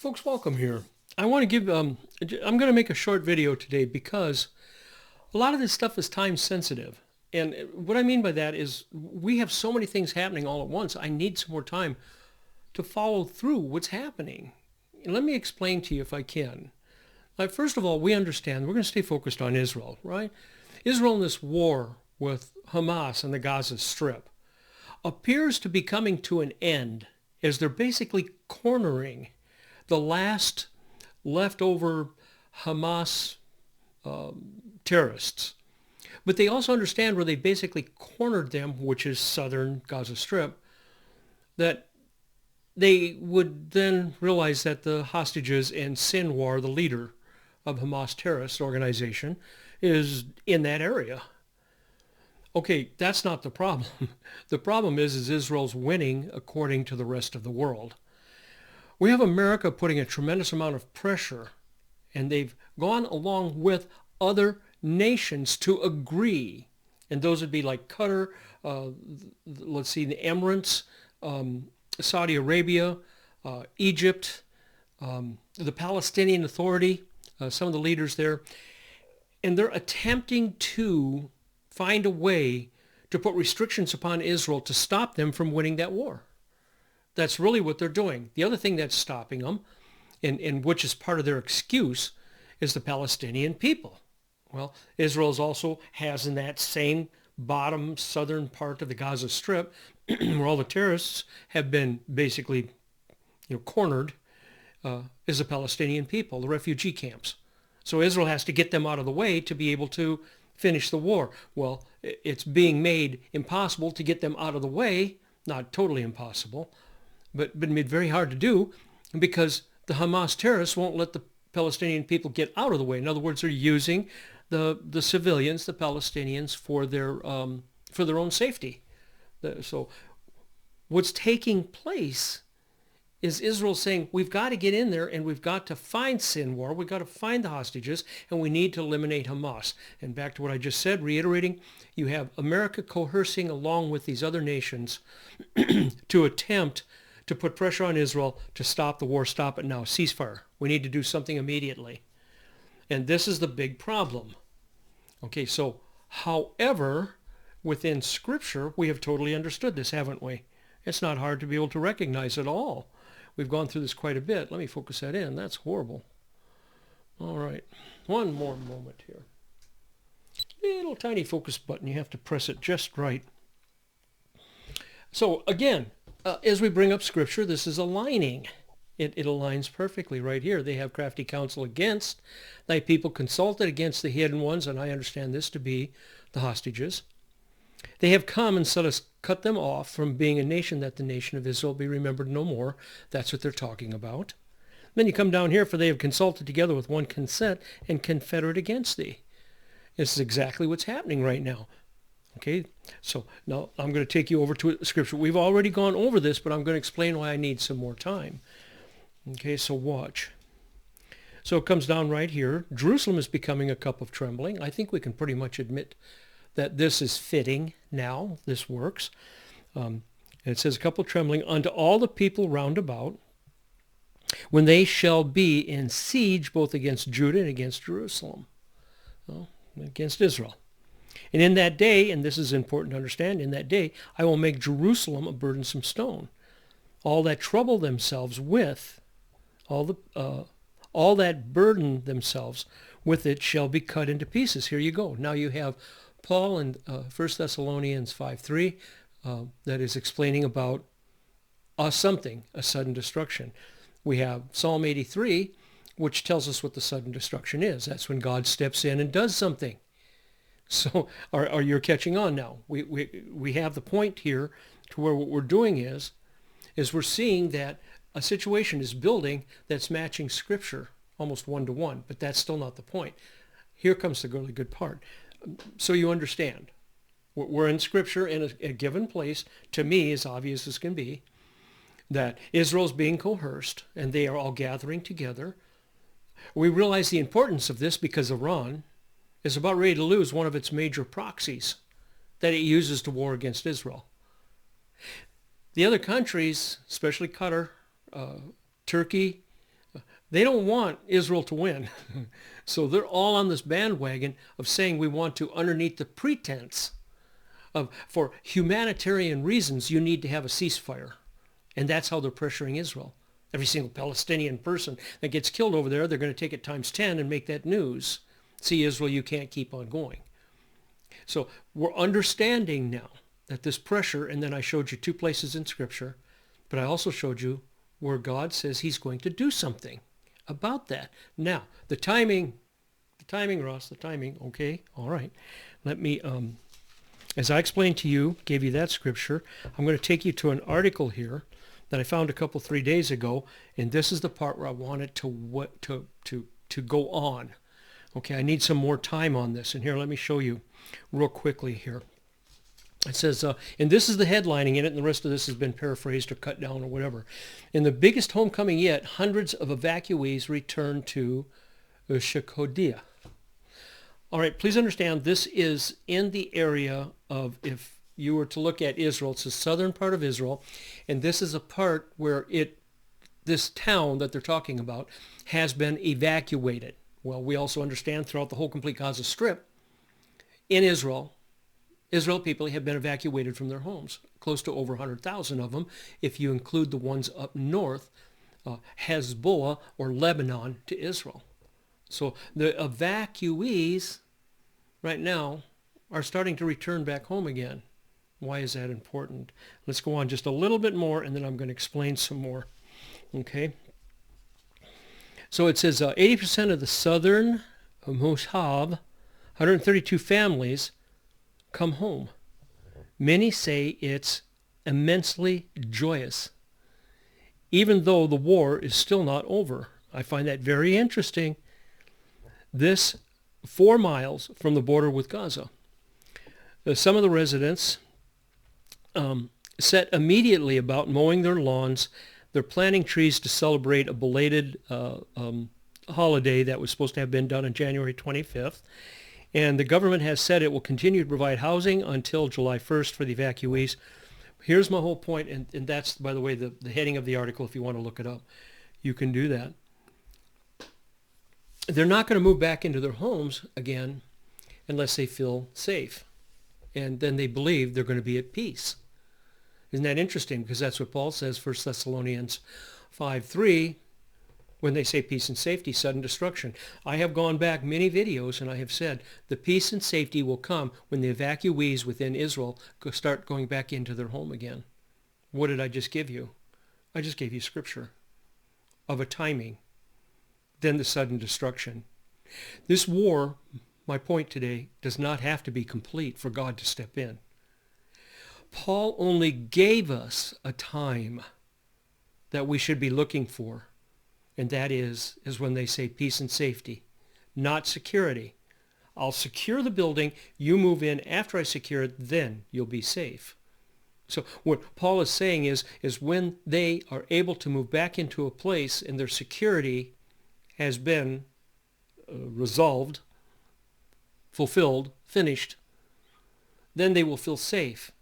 Folks, welcome here. I want to give, I'm going to make a short video today because a lot of this stuff is time sensitive. And what I mean by that is we have so many things happening all at once. I need some more time to follow through what's happening. And let me explain to you if I can. First of all, we understand we're going to stay focused on Israel, right? Israel in this war with Hamas and the Gaza Strip appears to be coming to an end as they're basically cornering the last leftover Hamas terrorists. But they also understand where they basically cornered them, which is southern Gaza Strip, that they would then realize that the hostages and Sinwar, the leader of Hamas terrorist organization, is in that area. Okay, that's not the problem. The problem is Israel's winning according to the rest of the world. We have America putting a tremendous amount of pressure, and they've gone along with other nations to agree. And those would be like Qatar, let's see, the Emirates, Saudi Arabia, Egypt, the Palestinian Authority, some of the leaders there. And they're attempting to find a way to put restrictions upon Israel to stop them from winning that war. That's really what they're doing. The other thing that's stopping them, and which is part of their excuse, is the Palestinian people. Well, Israel also has in that same bottom southern part of the Gaza Strip, where all the terrorists have been basically, cornered, is the Palestinian people, the refugee camps. So Israel has to get them out of the way to be able to finish the war. Well, it's being made impossible to get them out of the way, not totally impossible, but made very hard to do because the Hamas terrorists won't let the Palestinian people get out of the way. In other words, they're using the civilians, the Palestinians, for their own safety. So what's taking place is Israel saying, we've got to get in there and we've got to find Sinwar, we've got to find the hostages, and we need to eliminate Hamas. And back to what I just said, reiterating, you have America coercing along with these other nations to attempt to put pressure on Israel to stop the war, stop it now, ceasefire. We need to do something immediately. And this is the big problem. Okay, so however, within Scripture, we have totally understood this, haven't we? It's not hard to be able to recognize it all. We've gone through this quite a bit. Let me focus that in. That's horrible. All right, one more moment here. Little tiny focus button. You have to press it just right. So again, as we bring up Scripture, this is aligning. It aligns perfectly right here. They have crafty counsel against. Thy people consulted against the hidden ones, and I understand this to be the hostages. They have come and set us cut them off from being a nation, that the nation of Israel be remembered no more. That's what they're talking about. Then you come down here, for they have consulted together with one consent and confederate against thee. This is exactly what's happening right now. Okay, so now I'm going to take you over to Scripture. We've already gone over this, but I'm going to explain why I need some more time. Okay, so watch. So it comes down right here. Jerusalem is becoming a cup of trembling. I think we can pretty much admit that this is fitting now. This works. It says a cup of trembling unto all the people round about, when they shall be in siege both against Judah and against Jerusalem. Well, against Israel. And in that day, and this is important to understand, in that day I will make Jerusalem a burdensome stone. All that trouble themselves with, all that burden themselves with it shall be cut into pieces. Here you go. Now you have Paul in 1Thess.5 3 that is explaining about a sudden destruction. We have Psalm 83, which tells us what the sudden destruction is. That's when God steps in and does something. So are you catching on now? We have the point here to where what we're doing is we're seeing that a situation is building that's matching Scripture almost one-to-one, but that's still not the point. Here comes the really good part. So you understand. We're in Scripture in a given place, to me, as obvious as can be, that Israel's being coerced, and they are all gathering together. We realize the importance of this because Iran is about ready to lose one of its major proxies that it uses to war against Israel. The other countries, especially Qatar, Turkey, They don't want Israel to win. So they're all on this bandwagon of saying we want to, underneath the pretense of, for humanitarian reasons, you need to have a ceasefire. And that's how they're pressuring Israel. Every single Palestinian person that gets killed over there, they're going to take it times 10 and make that news. See, Israel, you can't keep on going. So we're understanding now that this pressure, and then I showed you 2 places in Scripture, but I also showed you where God says he's going to do something about that. Now, the timing, Ross, the timing, okay, all right. Let me, as I explained to you, gave you that Scripture, I'm going to take you to an article here that I found a couple, 3 days ago, and this is the part where I wanted to go on. Okay, I need some more time on this, and here, let me show you real quickly here. It says, and this is the headlining in it, and the rest of this has been paraphrased or cut down or whatever. In the biggest homecoming yet, hundreds of evacuees returned to Shakodia. All right, please understand, this is in the area of, if you were to look at Israel, it's the southern part of Israel, and this is a part where this town that they're talking about has been evacuated. Well, we also understand throughout the whole complete Gaza Strip, in Israel people have been evacuated from their homes, close to over 100,000 of them, if you include the ones up north, Hezbollah or Lebanon to Israel. So the evacuees right now are starting to return back home again. Why is that important? Let's go on just a little bit more, and then I'm going to explain some more. Okay? So it says 80% of the southern Moshav, 132 families, come home. Many say it's immensely joyous, even though the war is still not over. I find that very interesting. This 4 miles from the border with Gaza. Some of the residents set immediately about mowing their lawns. They're planting trees to celebrate a belated holiday that was supposed to have been done on January 25th. And the government has said it will continue to provide housing until July 1st for the evacuees. Here's my whole point, and that's, by the way, the heading of the article if you want to look it up. You can do that. They're not going to move back into their homes again unless they feel safe. And then they believe they're going to be at peace. Isn't that interesting? Because that's what Paul says, 1Thess.5, 3, when they say peace and safety, sudden destruction. I have gone back many videos and I have said the peace and safety will come when the evacuees within Israel start going back into their home again. What did I just give you? I just gave you Scripture of a timing, then the sudden destruction. This war, my point today, does not have to be complete for God to step in. Paul only gave us a time that we should be looking for, and that is when they say peace and safety, not security. I'll secure the building, you move in after I secure it, then you'll be safe. So what Paul is saying is when they are able to move back into a place and their security has been resolved, fulfilled, finished, then they will feel safe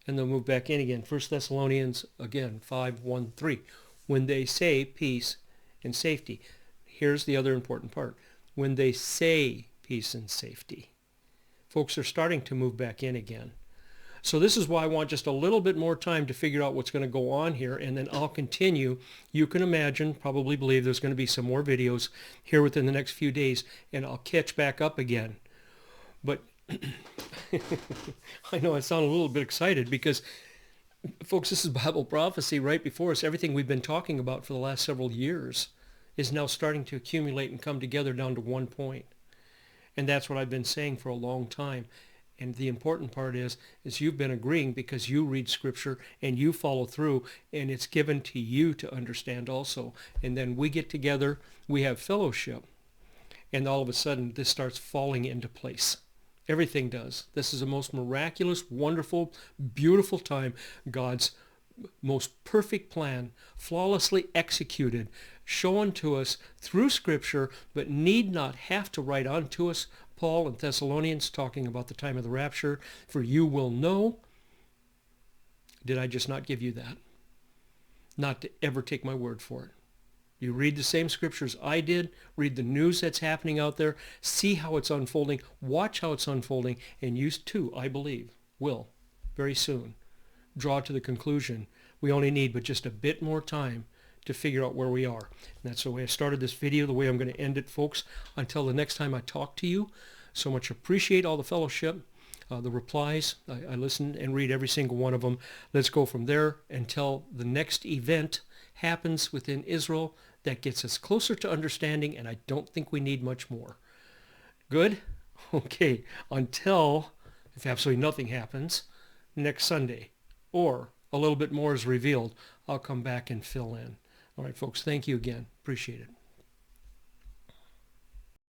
and they'll move back in again. 1Thessalonians, again, 5, 1, 3. When they say peace and safety. Here's the other important part. When they say peace and safety, folks are starting to move back in again. So this is why I want just a little bit more time to figure out what's going to go on here, and then I'll continue. You can imagine, probably believe there's going to be some more videos here within the next few days, and I'll catch back up again. But I know I sound a little bit excited because, folks, this is Bible prophecy right before us. Everything we've been talking about for the last several years is now starting to accumulate and come together down to one point. And that's what I've been saying for a long time. And the important part is you've been agreeing because you read Scripture and you follow through, and it's given to you to understand also. And then we get together, we have fellowship, and all of a sudden this starts falling into place. Everything does. This is the most miraculous, wonderful, beautiful time. God's most perfect plan, flawlessly executed, shown to us through Scripture, but need not have to write unto us. Paul in Thessalonians talking about the time of the rapture, for you will know. Did I just not give you that? Not to ever take my word for it. You read the same scriptures I did, read the news that's happening out there, see how it's unfolding, watch how it's unfolding, and you too, I believe, will very soon draw to the conclusion we only need but just a bit more time to figure out where we are. And that's the way I started this video, the way I'm going to end it, folks. Until the next time I talk to you, so much appreciate all the fellowship, the replies. I listen and read every single one of them. Let's go from there until the next event happens within Israel that gets us closer to understanding, and I don't think we need much more. Good? Okay, until, if absolutely nothing happens, next Sunday, or a little bit more is revealed, I'll come back and fill in. All right, folks, thank you again. Appreciate it.